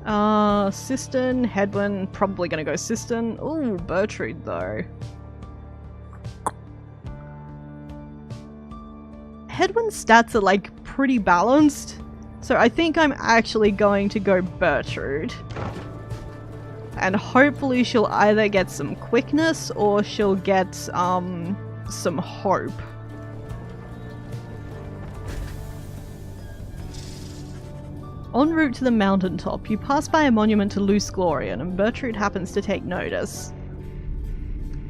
Siston, Hedwyn, probably gonna go Siston. Ooh, Bertrude though. Hedwyn's stats are like pretty balanced, so I think I'm actually going to go Bertrude. And hopefully she'll either get some quickness or she'll get some hope. En route to the mountaintop, you pass by a monument to Luce Glorian, and Bertrude happens to take notice.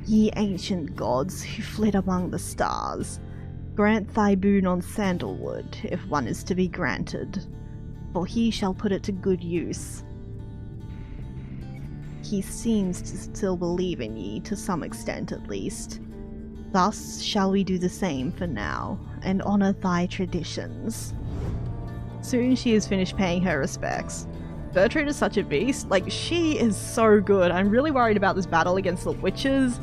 Ye ancient gods who fled among the stars, grant thy boon on sandalwood, if one is to be granted, for he shall put it to good use. He seems to still believe in ye, to some extent at least. Thus shall we do the same for now, and honour thy traditions. Soon she has finished paying her respects. Bertrude is such a beast. Like, she is so good. I'm really worried about this battle against the witches.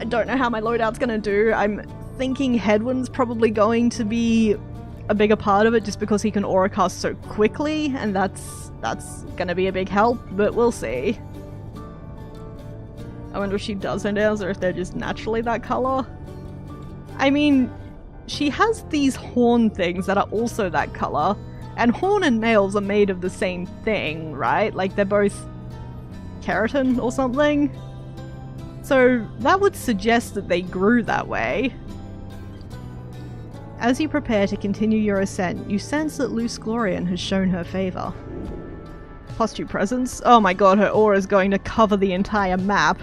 I don't know how my loadout's gonna do. I'm thinking Hedwyn's probably going to be a bigger part of it just because he can aura cast so quickly, and that's gonna be a big help, but we'll see. I wonder if she does her nails or if they're just naturally that color. I mean, she has these horn things that are also that color, and horn and nails are made of the same thing, right? Like, they're both keratin or something. So that would suggest that they grew that way. As you prepare to continue your ascent, you sense that Luce Glorian has shown her favor. +2 presence? Oh my god, her aura is going to cover the entire map.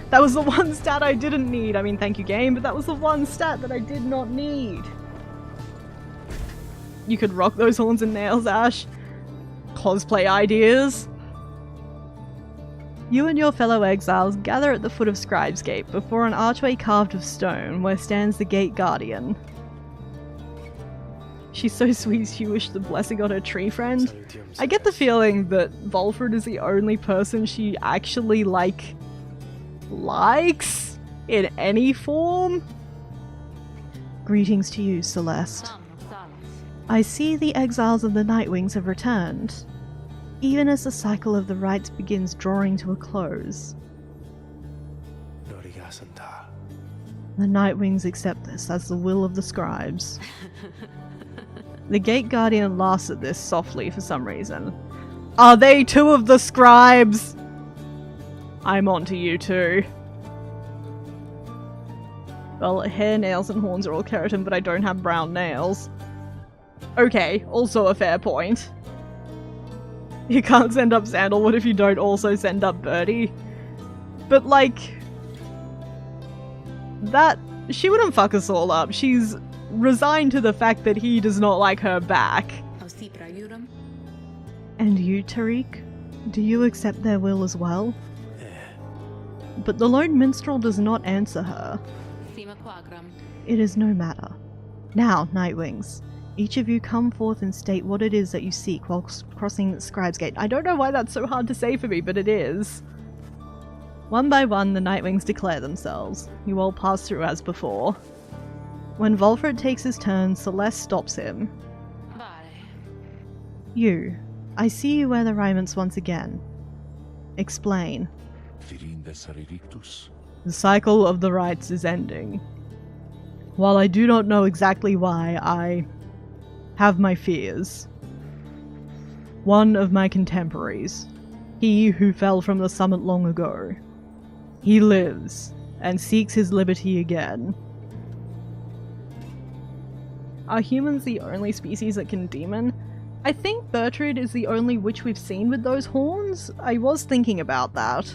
That was the one stat I didn't need. I mean, thank you game, but that was the one stat that I did not need. You could rock those horns and nails, Ash. Cosplay ideas. You and your fellow exiles gather at the foot of Scribe's Gate before an archway carved of stone where stands the Gate Guardian. She's so sweet she wished the blessing on her tree friend. I get the feeling that Volfred is the only person she actually, like, likes in any form. Greetings to you, Celeste. I see the exiles of the Nightwings have returned, even as the cycle of the rites begins drawing to a close. The Nightwings accept this as the will of the scribes. The Gate Guardian laughs at this softly for some reason. Are they two of the scribes? I'm on to you too. Well, hair, nails, and horns are all keratin, but I don't have brown nails. Okay, also a fair point. You can't send up Sandalwood if you don't also send up Birdie. But like, that, she wouldn't fuck us all up. She's resigned to the fact that he does not like her back. And you, Tariq? Do you accept their will as well? But the lone minstrel does not answer her. It is no matter. Now, Nightwings, each of you come forth and state what it is that you seek while crossing Scribe's Gate. I don't know why that's so hard to say for me, but it is. One by one, the Nightwings declare themselves. You all pass through as before. When Volfred takes his turn, Celeste stops him. You. I see you wear the raiments once again. Explain. The cycle of the rites is ending. While I do not know exactly why, I have my fears. One of my contemporaries, he who fell from the summit long ago, he lives and seeks his liberty again. Are humans the only species that can demon? I think Bertrude is the only witch we've seen with those horns. I was thinking about that.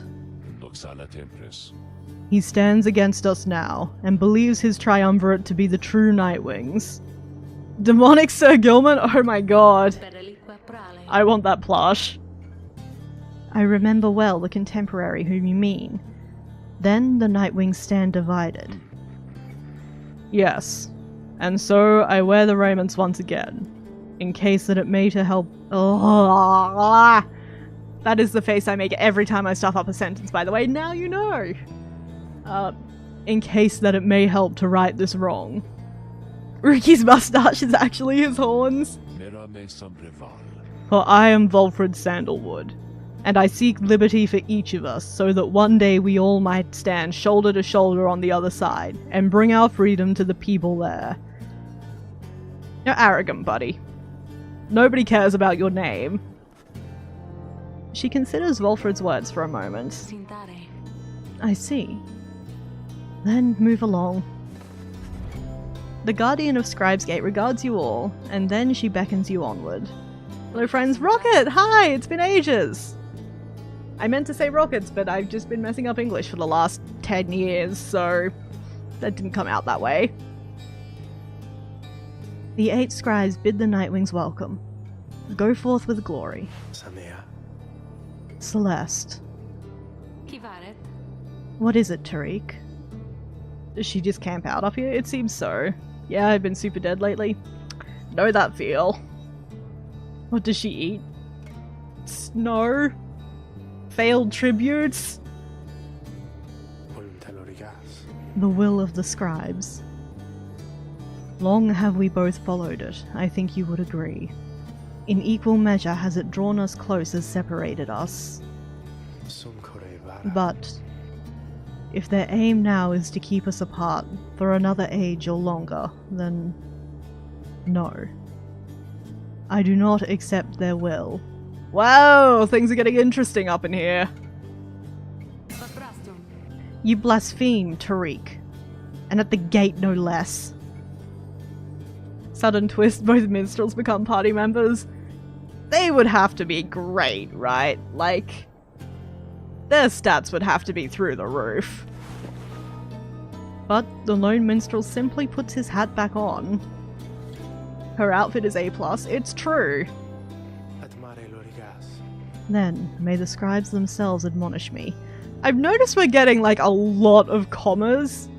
He stands against us now, and believes his triumvirate to be the true Nightwings. Demonic Sir Gilman? Oh my god. I want that plush. I remember well the contemporary whom you mean. Then the Nightwings stand divided. Yes. And so I wear the raiments once again. In case that it may to help— That is the face I make every time I stuff up a sentence, by the way. Now you know! In case that it may help to right this wrong. Ricky's mustache is actually his horns. For I am Volfred Sandalwood, and I seek liberty for each of us, so that one day we all might stand shoulder to shoulder on the other side, and bring our freedom to the people there. You're arrogant, buddy. Nobody cares about your name. She considers Volfred's words for a moment. I see. Then move along. The Guardian of Scribesgate regards you all, and then she beckons you onward. Hello friends, Rocket! Hi! It's been ages! I meant to say rockets, but I've just been messing up English for the last 10 years, so that didn't come out that way. The 8 scribes bid the Nightwings welcome. Go forth with glory. Samia. Celeste. What is it, Tariq? Does she just camp out up here? It seems so. Yeah, I've been super dead lately. Know that feel. What does she eat? Snow? Failed tributes? The will of the scribes. Long have we both followed it, I think you would agree. In equal measure has it drawn us close as separated us. But if their aim now is to keep us apart for another age or longer, then no. I do not accept their will. Wow, things are getting interesting up in here. You blaspheme, Tariq. And at the gate no less. Sudden twist, both minstrels become party members. They would have to be great, right? Like, their stats would have to be through the roof. But the lone minstrel simply puts his hat back on. Her outfit is A+, it's true. Then, may the scribes themselves admonish me. I've noticed we're getting like a lot of commas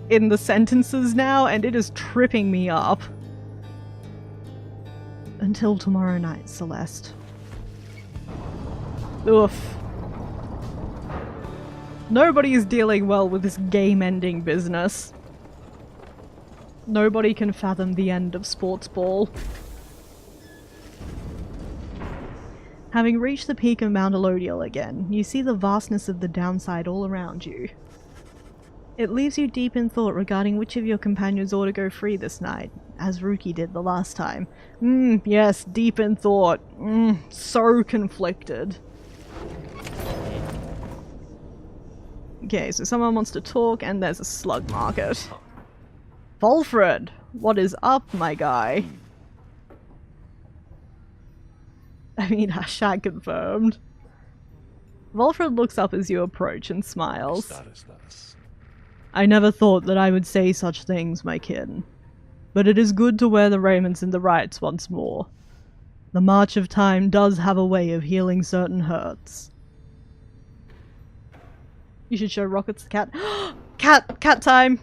in the sentences now, and it is tripping me up. Until tomorrow night, Celeste. Oof. Nobody is dealing well with this game-ending business. Nobody can fathom the end of sportsball. Having reached the peak of Mount Elodial again, you see the vastness of the downside all around you. It leaves you deep in thought regarding which of your companions ought to go free this night, as Ruki did the last time. Yes, deep in thought. So conflicted. Okay, so someone wants to talk, and there's a slug market. Volfred, what is up, my guy? I mean, hashtag confirmed. Volfred looks up as you approach and smiles. I never thought that I would say such things, my kin. But it is good to wear the raiments and the rights once more. The march of time does have a way of healing certain hurts. You should show Rockets the cat. Cat time!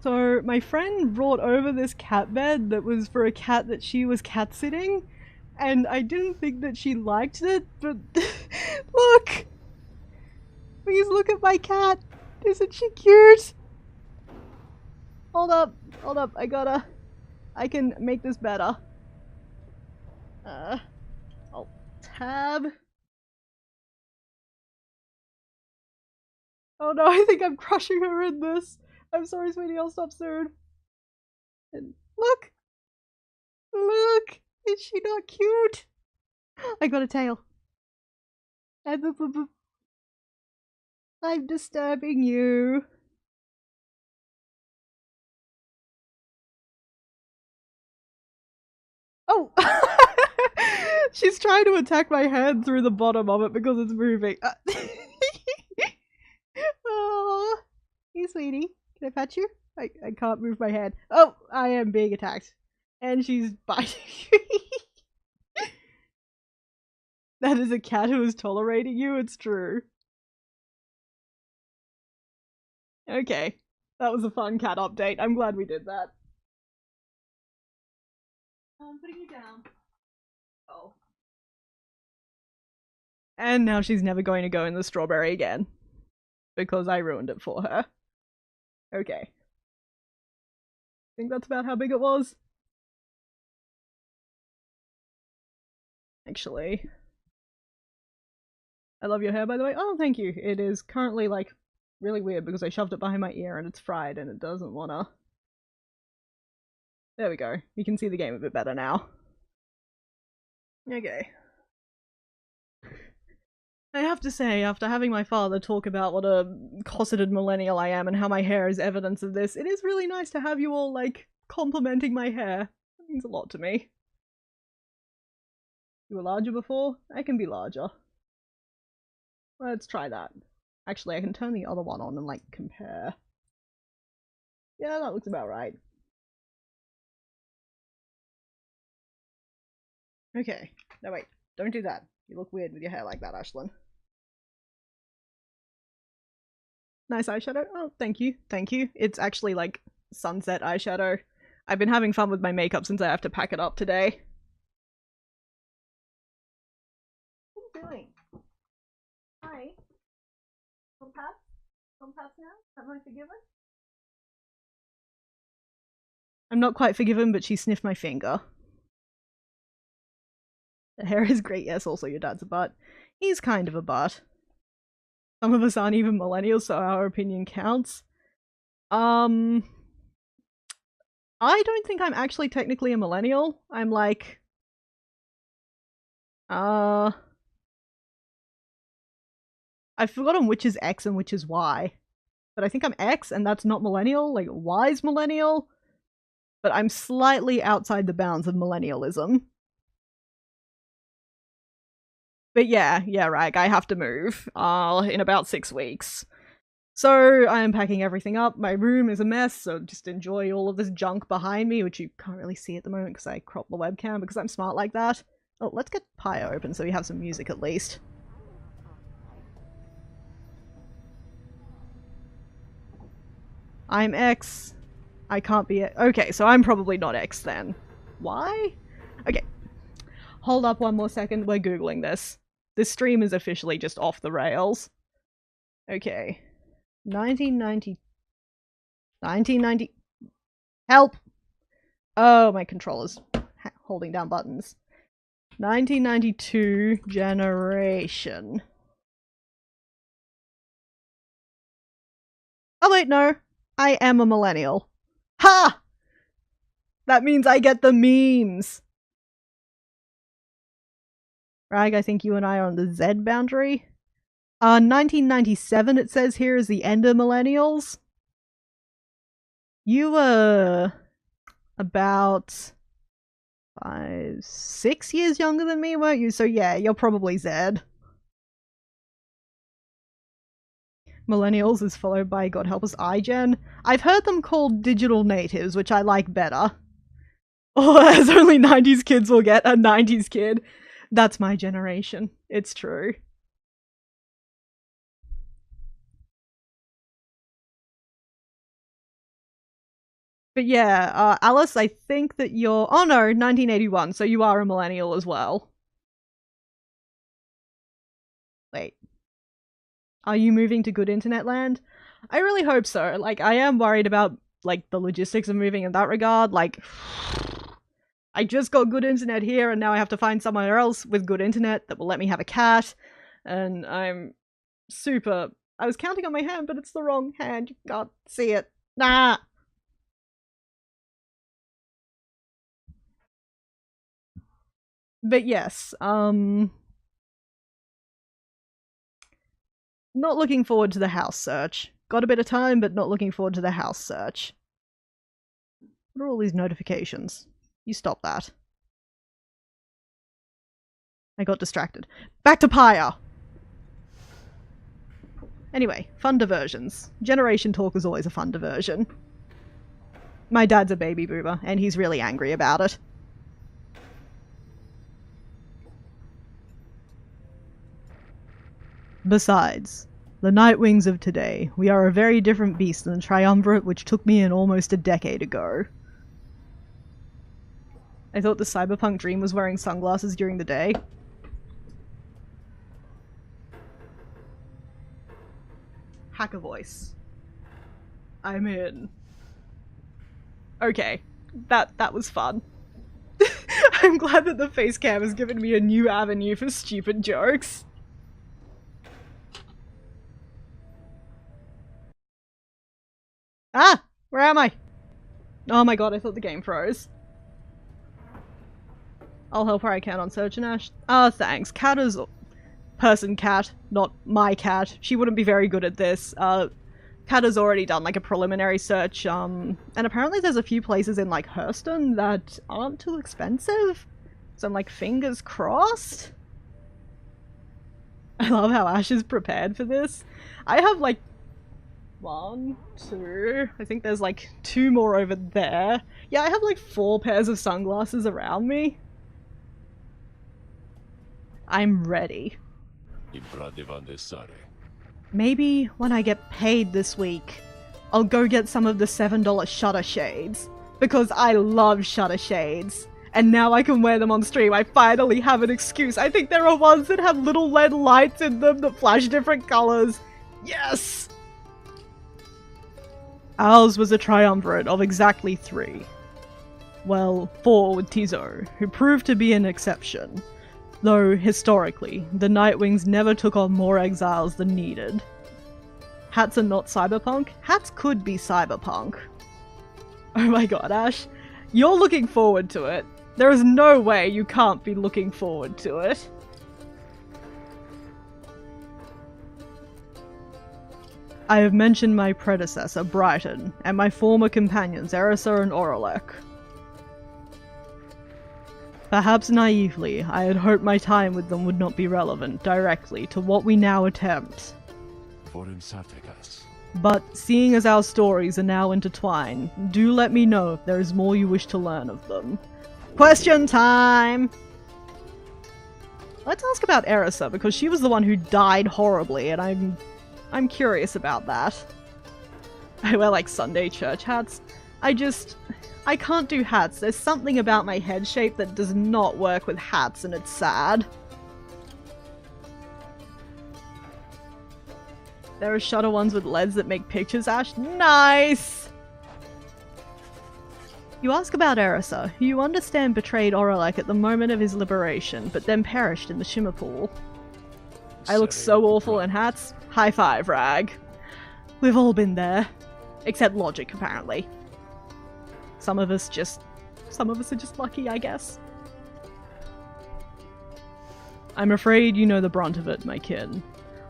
So my friend brought over this cat bed that was for a cat that she was cat sitting, and I didn't think that she liked it, but look! Please look at my cat! Isn't she cute? Hold up, I can make this better. I'll tab. Oh no, I think I'm crushing her in this. I'm sorry, sweetie, I'll stop soon. And look! Look! Is she not cute? I got a tail. I'm disturbing you. Oh! She's trying to attack my hand through the bottom of it because it's moving. Oh, hey, sweetie. Can I pet you? I can't move my hand. Oh, I am being attacked. And she's biting me. That is a cat who is tolerating you, it's true. Okay. That was a fun cat update. I'm glad we did that. I'm putting you down. Oh. And now she's never going to go in the strawberry again. Because I ruined it for her. Okay. I think that's about how big it was. Actually. I love your hair, by the way. Oh, thank you. It is currently, like, really weird because I shoved it behind my ear and it's fried and it doesn't wanna. There we go. You can see the game a bit better now. Okay. I have to say, after having my father talk about what a cosseted millennial I am and how my hair is evidence of this, it is really nice to have you all, like, complimenting my hair. It means a lot to me. You were larger before? I can be larger. Let's try that. Actually, I can turn the other one on and, like, compare. Yeah, that looks about right. Okay. No, wait. Don't do that. You look weird with your hair like that, Ashlyn. Nice eyeshadow? Oh, thank you. Thank you. It's actually, like, sunset eyeshadow. I've been having fun with my makeup since I have to pack it up today. What are you doing? Hi. Some pats? Some pats now? Am I forgiven? I'm not quite forgiven, but she sniffed my finger. The hair is great, yes, also your dad's a butt. He's kind of a butt. Some of us aren't even millennials, so our opinion counts. I don't think I'm actually technically a millennial. I'm like... I've forgotten which is X and which is Y. But I think I'm X, and that's not millennial. Like, Y's millennial. But I'm slightly outside the bounds of millennialism. But yeah, right, I have to move in about 6 weeks. So I'm packing everything up. My room is a mess, so just enjoy all of this junk behind me, which you can't really see at the moment because I cropped the webcam because I'm smart like that. Oh, let's get Pyre open so we have some music at least. I'm X. I can't be okay, so I'm probably not X then. Why? Okay. Hold up one more second, we're googling this. This stream is officially just off the rails. Okay. 1990... Help! Oh, my controller's holding down buttons. 1992 generation. Oh wait, no. I am a millennial. Ha! That means I get the memes. Rag, I think you and I are on the Z boundary. 1997 it says here is the end of millennials. You were about 6 years younger than me, weren't you? So yeah, you're probably Z. Millennials is followed by, God help us, iGen. I've heard them called digital natives, which I like better. Or as only 90s kids will get, a 90s kid. That's my generation. It's true. But yeah, Alice, I think that you're... Oh no, 1981, so you are a millennial as well. Wait. Are you moving to good internet land? I really hope so. Like, I am worried about, like, the logistics of moving in that regard. Like, I just got good internet here and now I have to find somewhere else with good internet that will let me have a cat. And I'm super... I was counting on my hand, but it's the wrong hand. You can't see it. Nah! But yes, not looking forward to the house search. Got a bit of time, but not looking forward to the house search. What are all these notifications? You stop that. I got distracted. Back to Pyre! Anyway, fun diversions. Generation talk is always a fun diversion. My dad's a baby boomer, and he's really angry about it. Besides, the Nightwings of today, we are a very different beast than the Triumvirate which took me in almost a decade ago. I thought the cyberpunk dream was wearing sunglasses during the day. Hacker voice. I'm in. Okay, that was fun. I'm glad that the face cam has given me a new avenue for stupid jokes. Ah! Where am I? Oh my god, I thought the game froze. I'll help where I can on Search and Ash. Ah, thanks. Cat is... Person cat, not my cat. She wouldn't be very good at this. Cat has already done like a preliminary search, and apparently there's a few places in like Hurston that aren't too expensive. So I'm like, fingers crossed? I love how Ash is prepared for this. I have like 1, 2, I think there's like 2 more over there. Yeah, I have like 4 pairs of sunglasses around me. I'm ready. Maybe when I get paid this week, I'll go get some of the $7 shutter shades. Because I love shutter shades. And now I can wear them on stream. I finally have an excuse. I think there are ones that have little LED lights in them that flash different colors. Yes! Ours was a triumvirate of exactly 3. Well, 4 with Tizo, who proved to be an exception. Though, historically, the Nightwings never took on more exiles than needed. Hats are not cyberpunk? Hats could be cyberpunk. Oh my god, Ash. You're looking forward to it. There is no way you can't be looking forward to it. I have mentioned my predecessor, Brighton, and my former companions, Erisa and Oralek. Perhaps naively, I had hoped my time with them would not be relevant directly to what we now attempt. But seeing as our stories are now intertwined, do let me know if there is more you wish to learn of them. Question time! Let's ask about Erisa, because she was the one who died horribly, and I'm curious about that. I wear like Sunday church hats. I can't do hats. There's something about my head shape that does not work with hats, and it's sad. There are shutter ones with LEDs that make pictures, Ash. Nice! You ask about Erisa, who you understand betrayed Oralek at the moment of his liberation, but then perished in the Shimmer Pool. I look so awful in hats. High five, Rag. We've all been there. Except Logic, apparently. Some of us are just lucky, I guess. I'm afraid you know the brunt of it, my kin.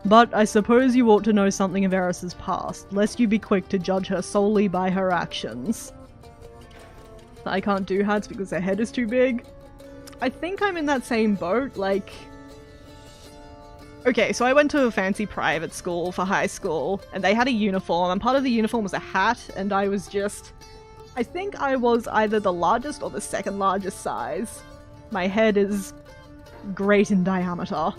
But I suppose you ought to know something of Erisa's past, lest you be quick to judge her solely by her actions. I can't do hats because their head is too big. I think I'm in that same boat, like... Okay, so I went to a fancy private school for high school, and they had a uniform, and part of the uniform was a hat, and I was just... I think I was either the largest or the second largest size. My head is great in diameter.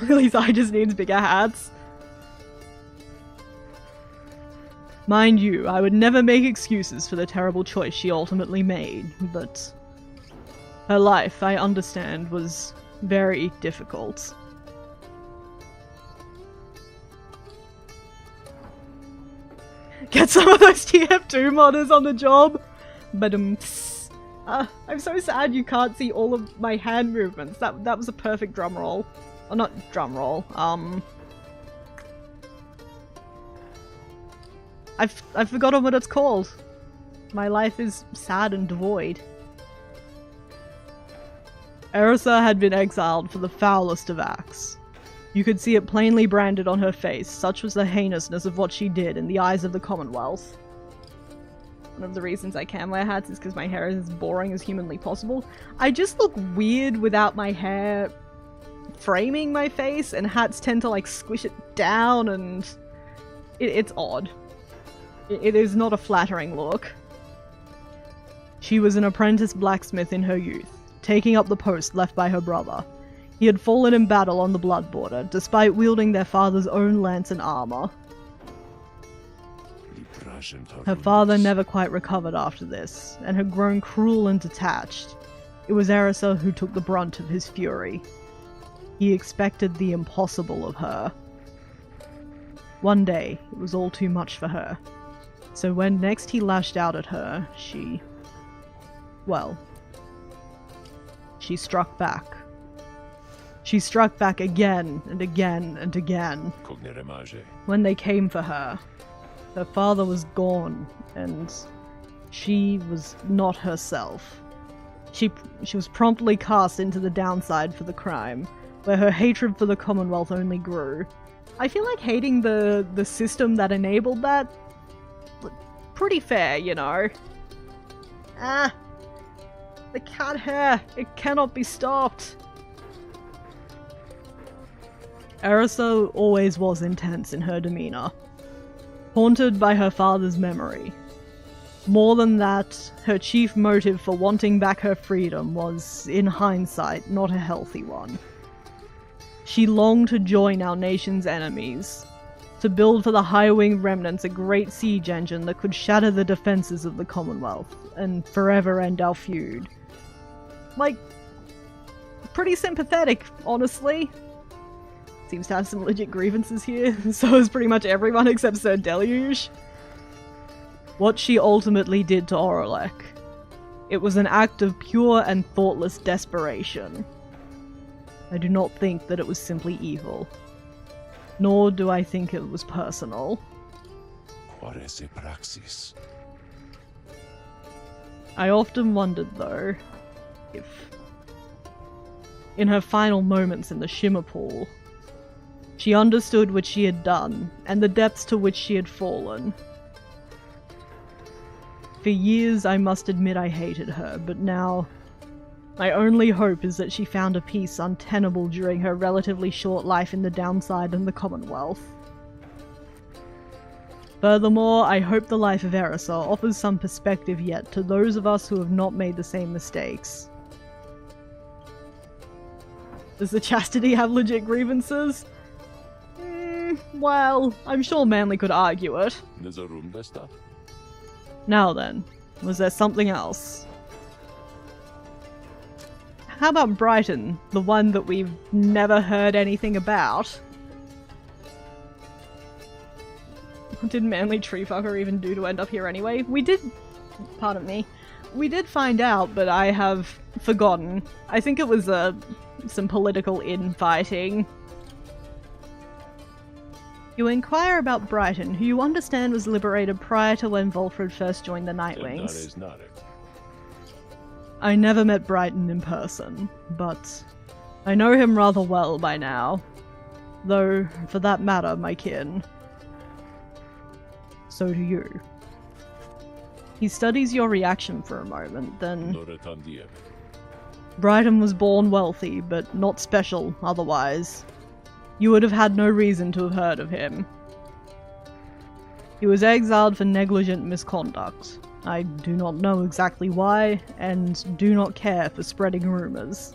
Really, I just needs bigger hats. Mind you, I would never make excuses for the terrible choice she ultimately made, but her life, I understand, was very difficult. Get some of those TF2 modders on the job! But I'm so sad you can't see all of my hand movements. That was a perfect drum roll. Or not drum roll, I've forgotten what it's called. My life is sad and devoid. Erisa had been exiled for the foulest of acts. You could see it plainly branded on her face, such was the heinousness of what she did in the eyes of the Commonwealth. One of the reasons I can wear hats is because my hair is as boring as humanly possible. I just look weird without my hair framing my face, and hats tend to like squish it down, and it's odd. It is not a flattering look. She was an apprentice blacksmith in her youth, taking up the post left by her brother. He had fallen in battle on the blood border, despite wielding their father's own lance and armor. Her father never quite recovered after this, and had grown cruel and detached. It was Erisa who took the brunt of his fury. He expected the impossible of her. One day, it was all too much for her. So when next he lashed out at her, she struck back. She struck back again and again and again. When they came for her, her father was gone, and she was not herself. She was promptly cast into the downside for the crime, where her hatred for the Commonwealth only grew. I feel like hating the system that enabled that, pretty fair, you know. The cat hair, it cannot be stopped. Erisa always was intense in her demeanor, haunted by her father's memory. More than that, her chief motive for wanting back her freedom was, in hindsight, not a healthy one. She longed to join our nation's enemies, to build for the high-wing remnants a great siege engine that could shatter the defenses of the Commonwealth, and forever end our feud. Like, pretty sympathetic, honestly. Seems to have some legit grievances here, so is pretty much everyone except Sir Deluge. What she ultimately did to Oralek. It was an act of pure and thoughtless desperation. I do not think that it was simply evil. Nor do I think it was personal. I often wondered, though, if, in her final moments in the Shimmer Pool, she understood what she had done, and the depths to which she had fallen. For years, I must admit I hated her, but now, my only hope is that she found a peace untenable during her relatively short life in the Downside and the Commonwealth. Furthermore, I hope the life of Erisa offers some perspective yet to those of us who have not made the same mistakes. Does the Chastity have legit grievances? Well, I'm sure Manly could argue it. Now then, was there something else? How about Brighton, the one that we've never heard anything about? What did Manly Treefucker even do to end up here anyway? We did find out, but I have forgotten. I think it was some political infighting. You inquire about Brighton, who you understand was liberated prior to when Volfred first joined the Nightwings. I never met Brighton in person, but I know him rather well by now. Though, for that matter, my kin. So do you. He studies your reaction for a moment, then... Brighton was born wealthy, but not special otherwise. You would have had no reason to have heard of him. He was exiled for negligent misconduct. I do not know exactly why, and do not care for spreading rumors.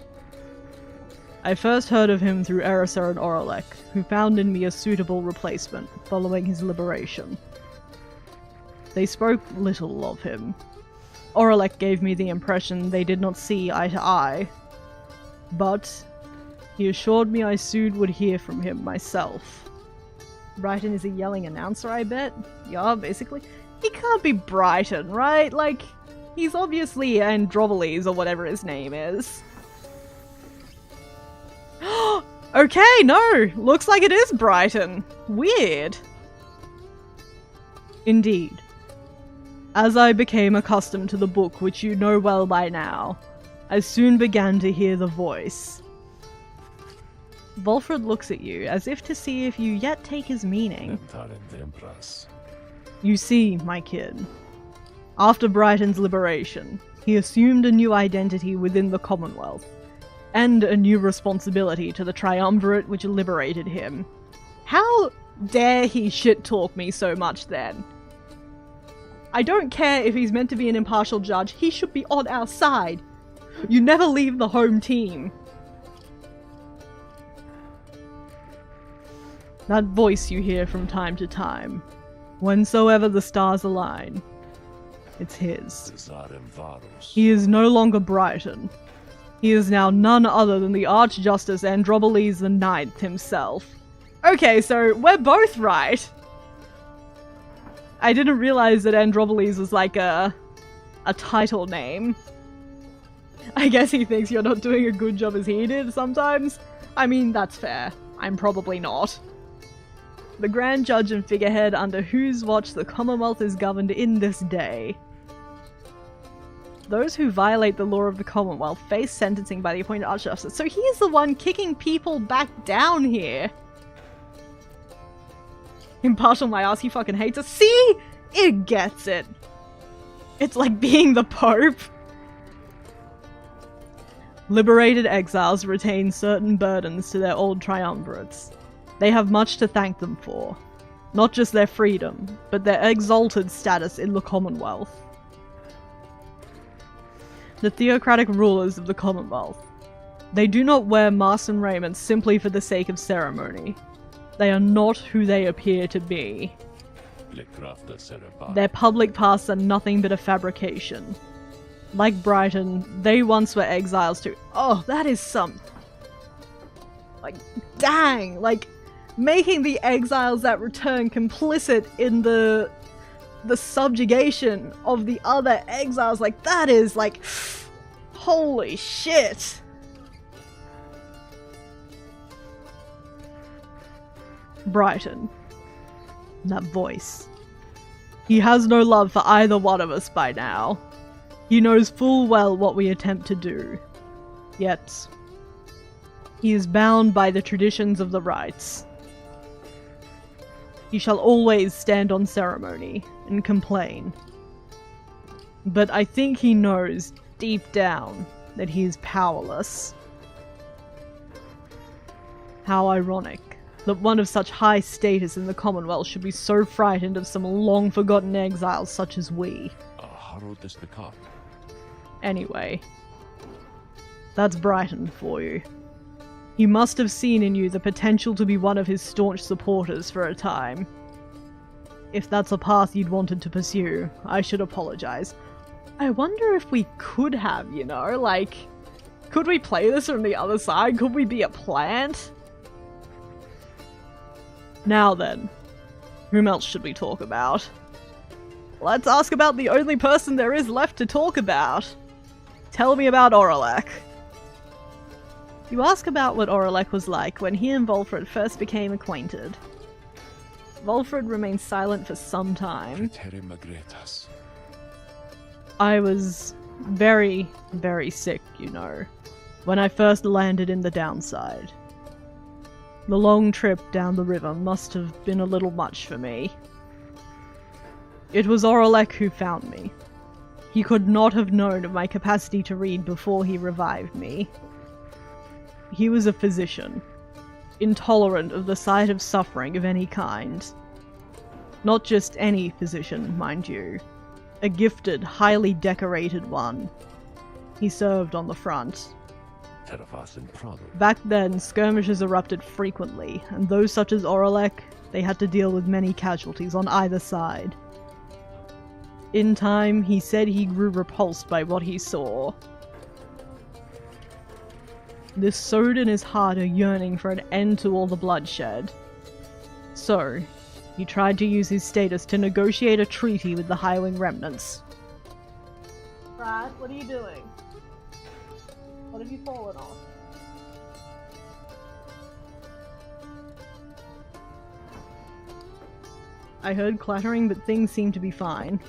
I first heard of him through Erisa and Oralek, who found in me a suitable replacement, following his liberation. They spoke little of him. Oralek gave me the impression they did not see eye to eye. But he assured me I soon would hear from him myself. Brighton is a yelling announcer, I bet? Yeah, basically. He can't be Brighton, right? Like, he's obviously Androveles or whatever his name is. Okay, no! Looks like it is Brighton. Weird. Indeed. As I became accustomed to the book which you know well by now, I soon began to hear the voice. Volfred looks at you, as if to see if you yet take his meaning. You see, my kid, After Brighton's liberation, he assumed a new identity within the Commonwealth, and a new responsibility to the triumvirate which liberated him. How dare he shit-talk me so much then? I don't care if he's meant to be an impartial judge, he should be on our side. You never leave the home team. That voice you hear from time to time, whensoever the stars align, it's his. He is no longer Brighton. He is now none other than the Archjustice Androboles IX himself. Okay, so we're both right. I didn't realize that Androboles was like a title name. I guess he thinks you're not doing a good job as he did sometimes. I mean, that's fair. I'm probably not. The Grand Judge and figurehead under whose watch the Commonwealth is governed in this day. Those who violate the law of the Commonwealth face sentencing by the appointed Archjustice. So he is the one kicking people back down here. Impartial my ass, he fucking hates us. See? It gets it. It's like being the Pope. Liberated exiles retain certain burdens to their old triumvirates. They have much to thank them for. Not just their freedom, but their exalted status in the Commonwealth. The theocratic rulers of the Commonwealth. They do not wear masks and raiment simply for the sake of ceremony. They are not who they appear to be. Their public pasts are nothing but a fabrication. Like Brighton, they once were exiles too. Oh, that is some... like, dang! Like, making the exiles that return complicit in the subjugation of the other exiles, like, that is, like, holy shit! Brighton. That voice. He has no love for either one of us by now. He knows full well what we attempt to do. Yet, he is bound by the traditions of the rites. He shall always stand on ceremony and complain. But I think he knows, deep down, that he is powerless. How ironic that one of such high status in the Commonwealth should be so frightened of some long-forgotten exiles such as we. Anyway, that's Brighton for you. He must have seen in you the potential to be one of his staunch supporters for a time. If that's a path you'd wanted to pursue, I should apologize. I wonder if we could have, you know, like, could we play this from the other side? Could we be a plant? Now then, whom else should we talk about? Let's ask about the only person there is left to talk about. Tell me about Aurelek. You ask about what Aurelek was like when he and Volfred first became acquainted. Volfred remained silent for some time. I was very, very sick, you know, when I first landed in the downside. The long trip down the river must have been a little much for me. It was Aurelek who found me. He could not have known of my capacity to read before he revived me. He was a physician, intolerant of the sight of suffering of any kind. Not just any physician, mind you. A gifted, highly decorated one. He served on the front. Back then, skirmishes erupted frequently, and those such as Aurelek, they had to deal with many casualties on either side. In time, he said he grew repulsed by what he saw. This sowed in his heart a yearning for an end to all the bloodshed. So, he tried to use his status to negotiate a treaty with the Highwing remnants. Brad, what are you doing? What have you fallen off? I heard clattering, but things seem to be fine.